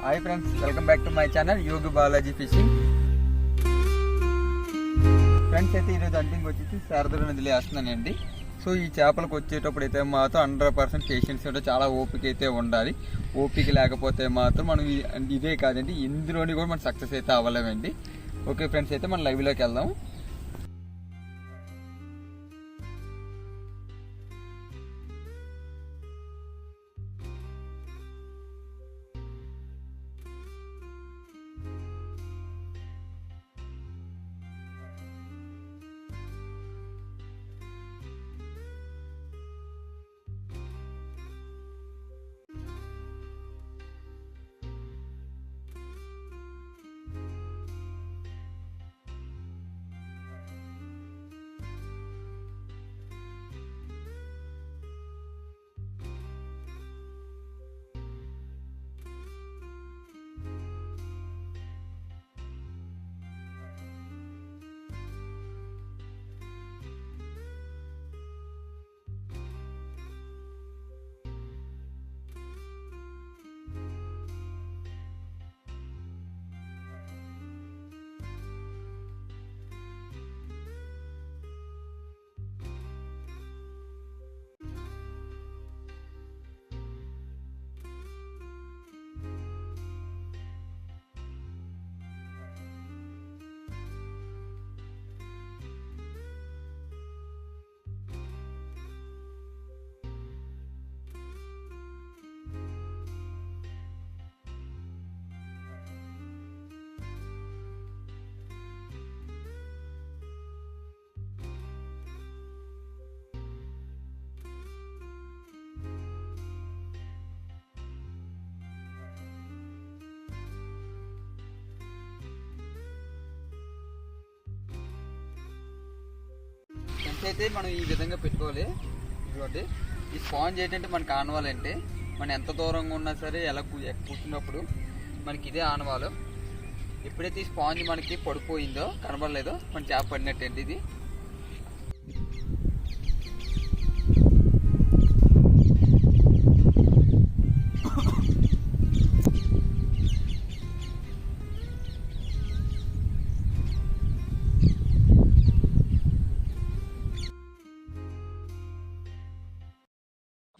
Hi friends, welcome back to my channel Yogi Balaji fishing. Friends అయితే ఈరోజు hunting వచ్చేసి శారదా నదిలో వేస్తున్నానండి. సో ఈ చేపలకు వచ్చేటప్పుడు అయితే మాత్రం 100% పేషెన్స్ ఉంటే చాలా ఓపిక అయితే ఉండాలి. ఓపిక లేకపోతే మాత్రం మనం ఇదే కాదండి, ఇందులోని కూడా మనం సక్సెస్ అయితే అవ్వలేమండి. ఓకే ఫ్రెండ్స్, అయితే మనం లైవ్లోకి వెళ్దాం. అయితే మనం ఈ విధంగా పెట్టుకోవాలి. ఇదిగోండి, ఈ స్పాంజ్ ఏంటంటే మనకు ఆనవాలంటే మనం ఎంత దూరంగా ఉన్నా సరే ఎలా కూర్చున్నప్పుడు మనకి ఇదే ఆనవాలు. ఎప్పుడైతే ఈ స్పాంజ్ మనకి పడిపోయిందో కనబడలేదో మన చేప పడినట్టండి. ఇది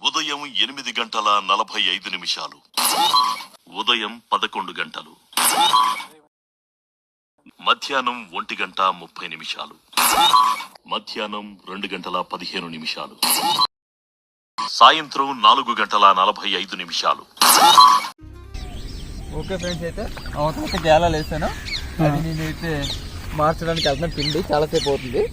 ఉదయం 8:45, ఉదయం 11 గంటలు, మధ్యాహ్నం 1:30, మధ్యాహ్నం 2:15, సాయంత్రం 4:45. ఓకే ఫ్రెండ్స్, అయితే అవతల గేలాలు వేసాను. అది నేనైతే మార్చడానికి వెళ్తాను. పిండి చాలాసేపు అవుతుంది.